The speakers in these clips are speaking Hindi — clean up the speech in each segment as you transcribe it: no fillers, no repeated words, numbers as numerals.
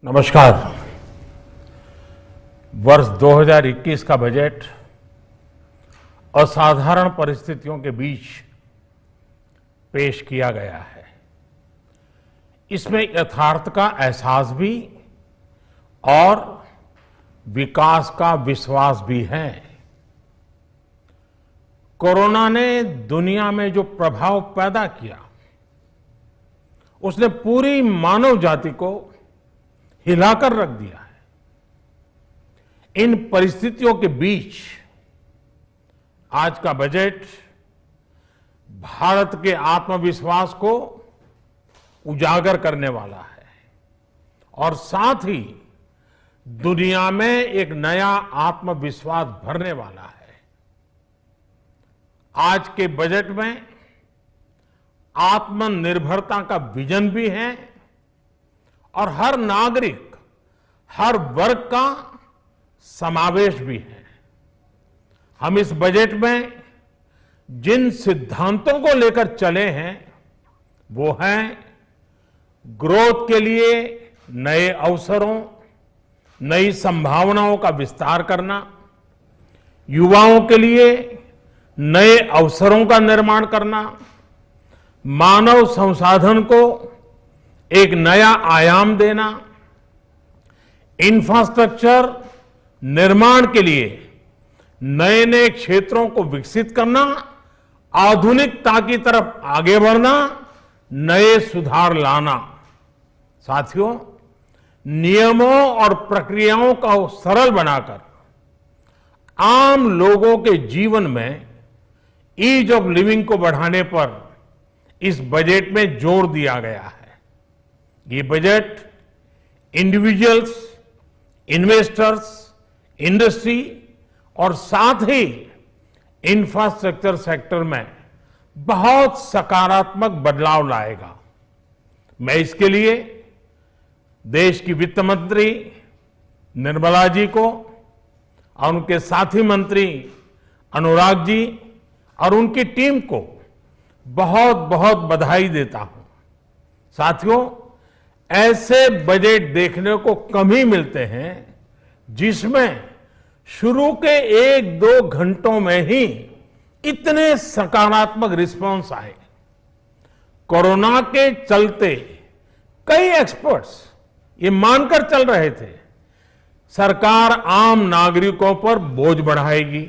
नमस्कार। वर्ष 2021 का बजट असाधारण परिस्थितियों के बीच पेश किया गया है। इसमें यथार्थ का एहसास भी और विकास का विश्वास भी है। कोरोना ने दुनिया में जो प्रभाव पैदा किया, उसने पूरी मानव जाति को हिलाकर रख दिया है। इन परिस्थितियों के बीच आज का बजट भारत के आत्मविश्वास को उजागर करने वाला है और साथ ही दुनिया में एक नया आत्मविश्वास भरने वाला है। आज के बजट में आत्मनिर्भरता का विजन भी है और हर नागरिक, हर वर्ग का समावेश भी है। हम इस बजट में जिन सिद्धांतों को लेकर चले हैं वो हैं ग्रोथ के लिए नए अवसरों, नई संभावनाओं का विस्तार करना, युवाओं के लिए नए अवसरों का निर्माण करना, मानव संसाधन को एक नया आयाम देना, इंफ्रास्ट्रक्चर निर्माण के लिए नए नए क्षेत्रों को विकसित करना, आधुनिकता की तरफ आगे बढ़ना, नए सुधार लाना। साथियों, नियमों और प्रक्रियाओं को सरल बनाकर आम लोगों के जीवन में ईज ऑफ लिविंग को बढ़ाने पर इस बजट में जोर दिया गया है। ये बजट इंडिविजुअल्स, इन्वेस्टर्स, इंडस्ट्री और साथ ही इंफ्रास्ट्रक्चर सेक्टर में बहुत सकारात्मक बदलाव लाएगा। मैं इसके लिए देश की वित्त मंत्री निर्मला जी को और उनके साथी मंत्री अनुराग जी और उनकी टीम को बहुत बहुत बधाई देता हूं। साथियों, ऐसे बजट देखने को कम ही मिलते हैं जिसमें शुरू के 1-2 घंटों में ही इतने सकारात्मक रिस्पांस आए। कोरोना के चलते कई एक्सपर्ट्स ये मानकर चल रहे थे सरकार आम नागरिकों पर बोझ बढ़ाएगी,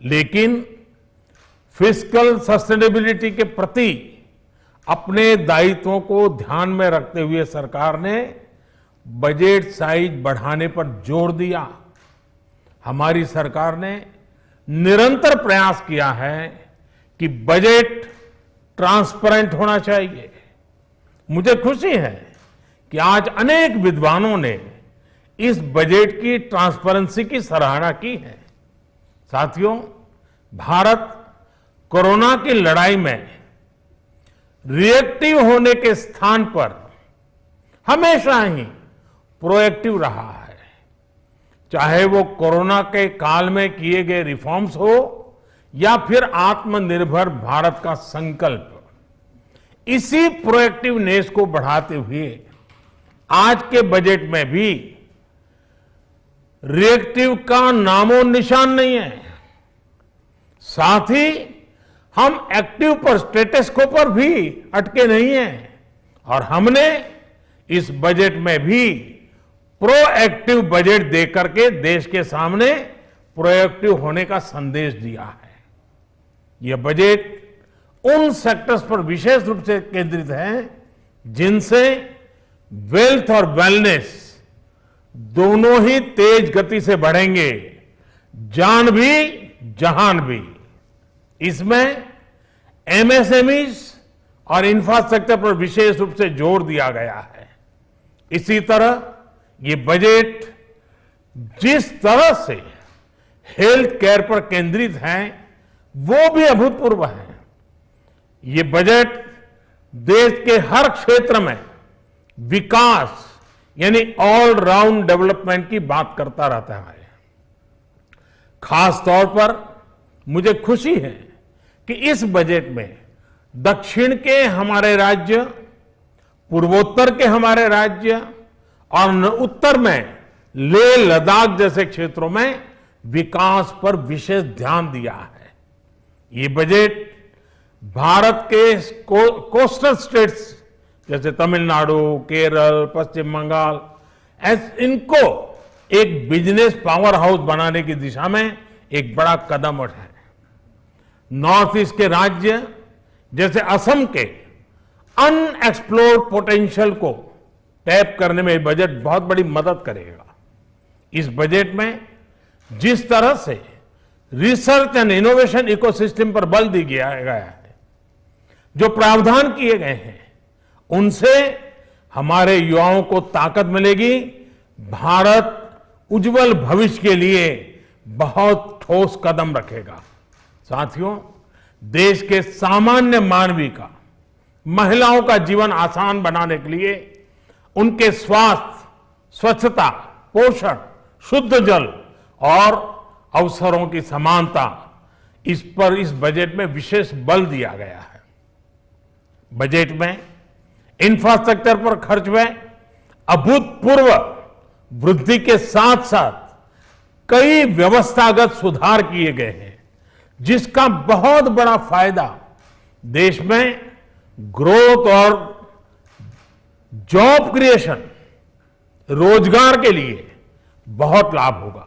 लेकिन फिस्कल सस्टेनेबिलिटी के प्रति अपने दायित्वों को ध्यान में रखते हुए सरकार ने बजट साइज बढ़ाने पर जोर दिया। हमारी सरकार ने निरंतर प्रयास किया है कि बजट ट्रांसपेरेंट होना चाहिए। मुझे खुशी है कि आज अनेक विद्वानों ने इस बजट की ट्रांसपेरेंसी की सराहना की है। साथियों, भारत कोरोना की लड़ाई में रिएक्टिव होने के स्थान पर हमेशा ही प्रोएक्टिव रहा है। चाहे वो कोरोना के काल में किए गए रिफॉर्म्स हो या फिर आत्मनिर्भर भारत का संकल्प, इसी प्रोएक्टिवनेस को बढ़ाते हुए आज के बजट में भी रिएक्टिव का नामो निशान नहीं है। साथ ही हम एक्टिव पर, स्टेटस को पर भी अटके नहीं हैं और हमने इस बजट में भी प्रोएक्टिव बजट देकर के देश के सामने प्रोएक्टिव होने का संदेश दिया है। यह बजट उन सेक्टर्स पर विशेष रूप से केंद्रित है जिनसे वेल्थ और वेलनेस दोनों ही तेज गति से बढ़ेंगे, जान भी जहान भी। इसमें एमएसएमईज और इंफ्रास्ट्रक्चर पर विशेष रूप से जोर दिया गया है। इसी तरह ये बजट जिस तरह से हेल्थ केयर पर केंद्रित है वो भी अभूतपूर्व है। ये बजट देश के हर क्षेत्र में विकास यानी ऑल राउंड डेवलपमेंट की बात करता रहता है। खास तौर पर मुझे खुशी है कि इस बजट में दक्षिण के हमारे राज्य, पूर्वोत्तर के हमारे राज्य और उत्तर में लेह लद्दाख जैसे क्षेत्रों में विकास पर विशेष ध्यान दिया है। ये बजट भारत के कोस्टल स्टेट्स जैसे तमिलनाडु, केरल, पश्चिम बंगाल, इनको एक बिजनेस पावर हाउस बनाने की दिशा में एक बड़ा कदम उठाए। नॉर्थ ईस्ट के राज्य जैसे असम के अनएक्सप्लोर्ड पोटेंशियल को टैप करने में बजट बहुत बड़ी मदद करेगा। इस बजट में जिस तरह से रिसर्च एंड इनोवेशन इकोसिस्टम पर बल दिया गया है, जो प्रावधान किए गए हैं, उनसे हमारे युवाओं को ताकत मिलेगी। भारत उज्जवल भविष्य के लिए बहुत ठोस कदम रखेगा। साथियों, देश के सामान्य मानवी का, महिलाओं का जीवन आसान बनाने के लिए उनके स्वास्थ्य, स्वच्छता, पोषण, शुद्ध जल और अवसरों की समानता, इस पर इस बजट में विशेष बल दिया गया है। बजट में इंफ्रास्ट्रक्चर पर खर्च में अभूतपूर्व वृद्धि के साथ साथ कई व्यवस्थागत सुधार किए गए हैं, जिसका बहुत बड़ा फायदा देश में ग्रोथ और जॉब क्रिएशन, रोजगार के लिए बहुत लाभ होगा।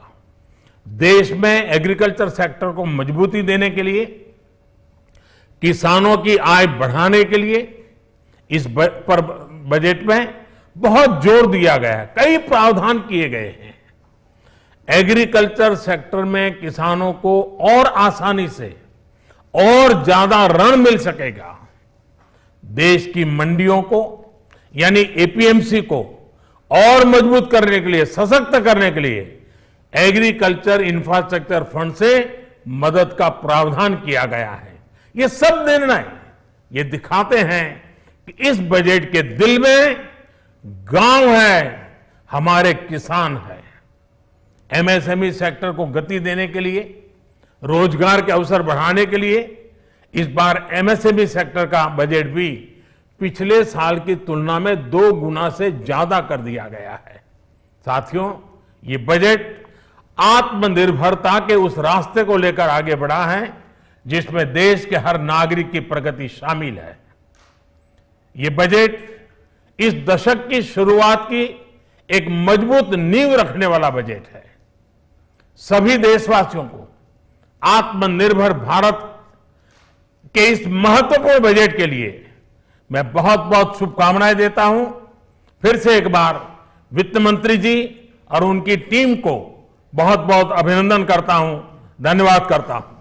देश में एग्रीकल्चर सेक्टर को मजबूती देने के लिए, किसानों की आय बढ़ाने के लिए इस पर बजट में बहुत जोर दिया गया है। कई प्रावधान किए गए हैं। एग्रीकल्चर सेक्टर में किसानों को और आसानी से और ज्यादा ऋण मिल सकेगा। देश की मंडियों को यानी एपीएमसी को और मजबूत करने के लिए, सशक्त करने के लिए एग्रीकल्चर इंफ्रास्ट्रक्चर फंड से मदद का प्रावधान किया गया है। ये सब निर्णय ये दिखाते हैं कि इस बजट के दिल में गांव है, हमारे किसान है। एमएसएमई सेक्टर को गति देने के लिए, रोजगार के अवसर बढ़ाने के लिए इस बार एमएसएमई सेक्टर का बजट भी पिछले साल की तुलना में 2 गुना से ज्यादा कर दिया गया है। साथियों, ये बजट आत्मनिर्भरता के उस रास्ते को लेकर आगे बढ़ा है जिसमें देश के हर नागरिक की प्रगति शामिल है। ये बजट इस दशक की शुरुआत की एक मजबूत नींव रखने वाला बजट है। सभी देशवासियों को आत्मनिर्भर भारत के इस महत्वपूर्ण बजट के लिए मैं बहुत बहुत शुभकामनाएं देता हूं। फिर से एक बार वित्त मंत्री जी और उनकी टीम को बहुत बहुत अभिनंदन करता हूं, धन्यवाद करता हूं।